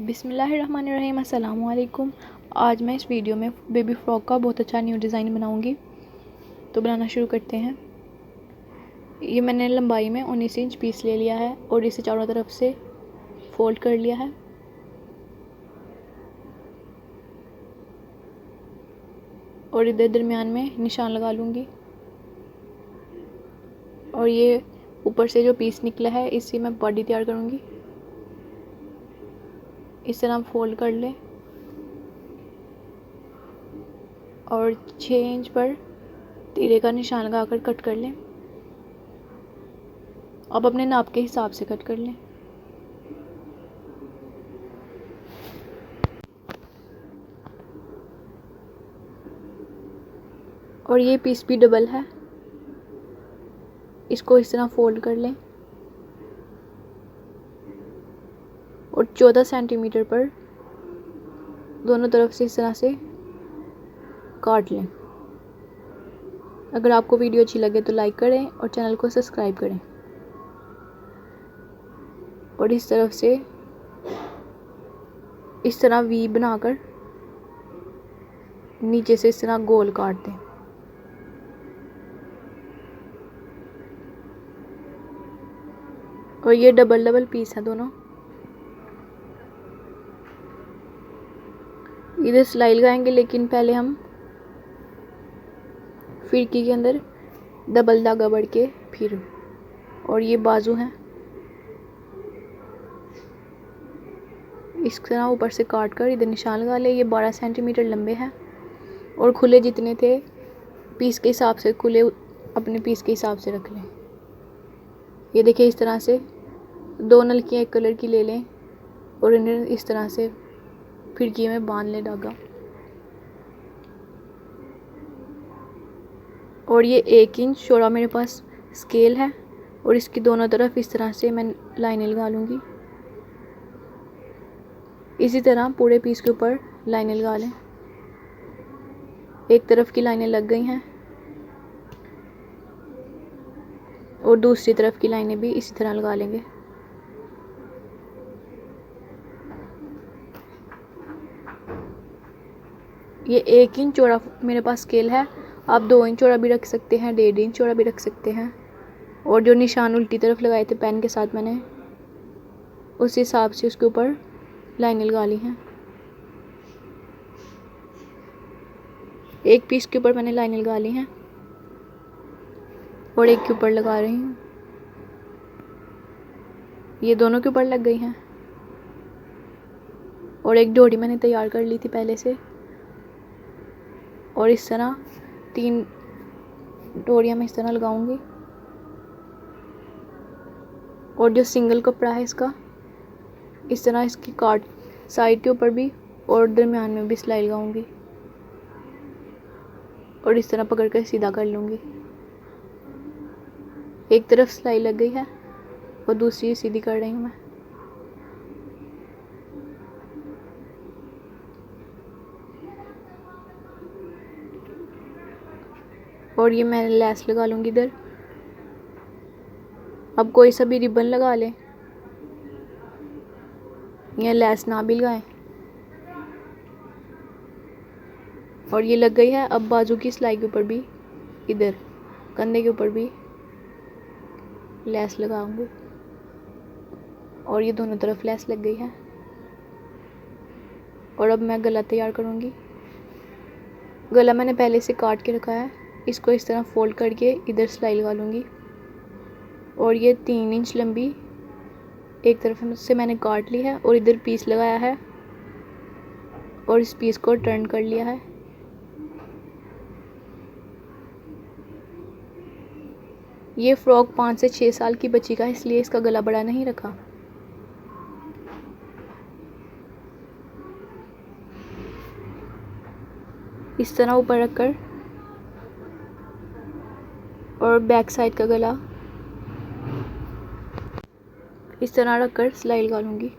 बिस्मिल्लाहिर्रहमानिर्रहीम। अस्सलामु अलैकुम। आज मैं इस वीडियो में बेबी फ्रॉक का बहुत अच्छा न्यू डिज़ाइन बनाऊंगी। तो बनाना शुरू करते हैं। ये मैंने लंबाई में 19 इंच पीस ले लिया है और इसे चारों तरफ से फोल्ड कर लिया है। और इधर दरमियान में निशान लगा लूँगी। और ये ऊपर से जो पीस निकला है इससे मैं बॉडी तैयार करूँगी। इस तरह फोल्ड कर लें और 6 इंच पर तीरे का निशान लगाकर कट कर लें। अब अपने नाप के हिसाब से कट कर लें। और ये पीस भी डबल है, इसको इस तरह फोल्ड कर लें और 14 सेंटीमीटर पर दोनों तरफ से इस तरह से काट लें। अगर आपको वीडियो अच्छी लगे तो लाइक करें और चैनल को सब्सक्राइब करें। और इस तरफ से इस तरह वी बनाकर नीचे से इस तरह गोल काट दें। और ये डबल डबल पीस है दोनों। इधर सिलाई लगाएंगे, लेकिन पहले हम फिरकी के अंदर डबल धागा बढ़ के फिर। और ये बाजू हैं, इस तरह ऊपर से काट कर इधर निशान लगा ले। ये 12 सेंटीमीटर लंबे हैं और खुले जितने थे पीस के हिसाब से खुले अपने पीस के हिसाब से रख लें। ये देखिए, इस तरह से 2 नलकियाँ एक कलर की ले लें और इन्हें इस तरह से फिरकी में बांध लें धागा। और ये 1 इंच चौड़ा मेरे पास स्केल है और इसकी दोनों तरफ इस तरह से मैं लाइनें लगा लूँगी। इसी तरह पूरे पीस के ऊपर लाइनें लगा लें। एक तरफ की लाइनें लग गई हैं और दूसरी तरफ की लाइनें भी इसी तरह लगा लेंगे। ये 1 इंच चौड़ा मेरे पास स्केल है। आप 2 इंच चौड़ा भी रख सकते हैं, 1.5 इंच चौड़ा भी रख सकते हैं। और जो निशान उल्टी तरफ लगाए थे पेन के साथ, मैंने उस हिसाब से उसके ऊपर लाइनें लगा ली हैं। एक पीस के ऊपर मैंने लाइनें लगा ली हैं और एक के ऊपर लगा रही हूँ। ये दोनों के ऊपर लग गई हैं। और एक डोरी मैंने तैयार कर ली थी पहले से। और इस तरह 3 डोरियाँ मैं इस तरह लगाऊंगी। और जो सिंगल कपड़ा है इसका, इस तरह इसकी काट साइड के ऊपर भी और दरमियान में भी सिलाई लगाऊंगी। और इस तरह पकड़ कर सीधा कर लूँगी। एक तरफ सिलाई लग गई है और दूसरी सीधी कर रही हूँ मैं। और ये मैं लेस लगा लूँगी इधर। अब कोई सा भी रिबन लगा लें या लेस ना भी लगाएं। और ये लग गई है। अब बाजू की सिलाई के ऊपर भी, इधर कंधे के ऊपर भी लेस लगाऊंगी। और ये दोनों तरफ लेस लग गई है। और अब मैं गला तैयार करूँगी। गला मैंने पहले से काट के रखा है। इसको इस तरह फोल्ड करके इधर सिलाई लगा लूँगी। और ये 3 इंच लंबी एक तरफ से मैंने काट ली है और इधर पीस लगाया है और इस पीस को टर्न कर लिया है। ये फ्रॉक 5 से 6 साल की बच्ची का है, इसलिए इसका गला बड़ा नहीं रखा। इस तरह ऊपर रखकर और बैक साइड का गला इस तरह रखकर सिलाई लगा लूँगी।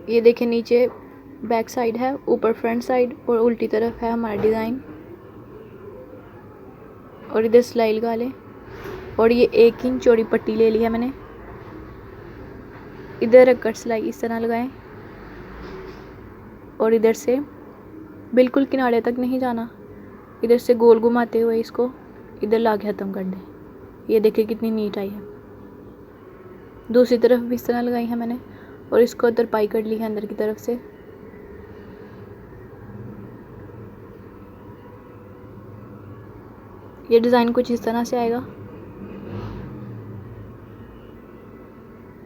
ये देखें, नीचे बैक साइड है, ऊपर फ्रंट साइड और उल्टी तरफ है हमारा डिज़ाइन। और इधर सिलाई लगा लें। और ये 1 इंच चौड़ी पट्टी ले ली है मैंने। इधर रखकर सिलाई इस तरह लगाएं और इधर से बिल्कुल किनारे तक नहीं जाना, इधर से गोल घुमाते हुए इसको इधर ला के ख़त्म कर दें। ये देखिए कितनी नीट आई है। दूसरी तरफ भी इस तरह लगाई है मैंने और इसको तरपाई कर ली है अंदर की तरफ से। ये डिज़ाइन कुछ इस तरह से आएगा।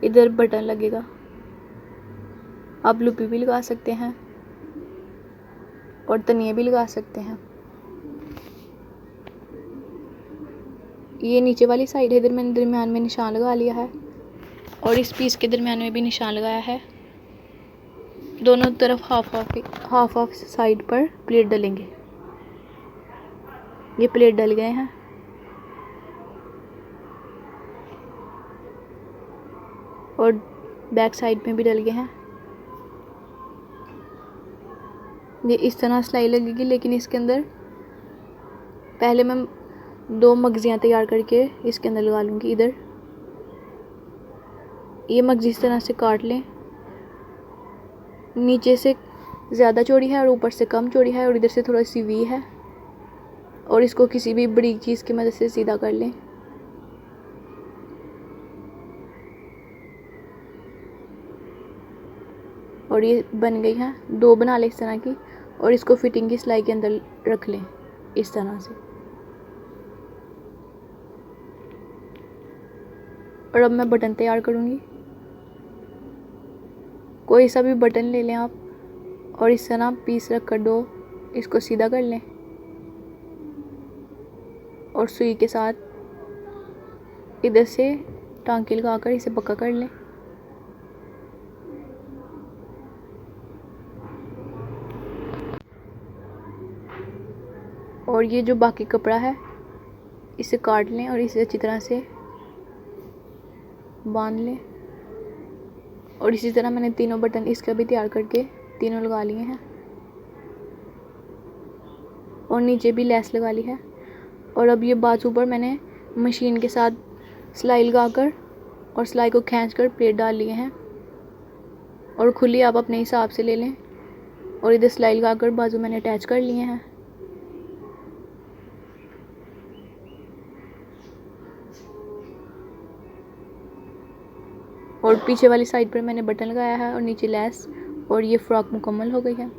इधर बटन लगेगा, आप लुपी भी लगा सकते हैं और तनिए भी लगा सकते हैं। ये नीचे वाली साइड है, इधर मैंने दरमियान में निशान लगा लिया है और इस पीस के दरमियान में भी निशान लगाया है। दोनों तरफ हाफ हाफ साइड पर प्लेट डलेंगे। ये प्लेट डल गए हैं और बैक साइड में भी डल गए हैं। ये इस तरह सिलाई लगेगी, लेकिन इसके अंदर पहले मैं 2 मगजियाँ तैयार करके इसके अंदर लगा लूँगी। इधर ये मगजी इस तरह से काट लें, नीचे से ज़्यादा चौड़ी है और ऊपर से कम चौड़ी है और इधर से थोड़ा सी वी है और इसको किसी भी बड़ी चीज़ की मदद से सीधा कर लें। और ये बन गई है। 2 बना लें इस तरह की और इसको फिटिंग की सिलाई के अंदर रख लें इस तरह से। और अब मैं बटन तैयार करूँगी। कोई सा भी बटन ले लें आप और इस तरह पीस रख कर 2 इसको सीधा कर लें और सुई के साथ इधर से टांके लगाकर इसे पक्का कर लें। और ये जो बाकी कपड़ा है इसे काट लें और इसे अच्छी तरह से बांध लें। और इसी तरह मैंने तीनों बटन इसका भी तैयार करके तीनों लगा लिए हैं और नीचे भी लेस लगा ली है। और अब ये बाजू पर मैंने मशीन के साथ सिलाई लगाकर और सिलाई को खींचकर प्लेट डाल लिए हैं और खुली आप अपने हिसाब से ले लें। और इधर सिलाई लगाकर बाजू मैंने अटैच कर लिए हैं। और पीछे वाली साइड पर मैंने बटन लगाया है और नीचे लेस, और ये फ्रॉक मुकम्मल हो गई है।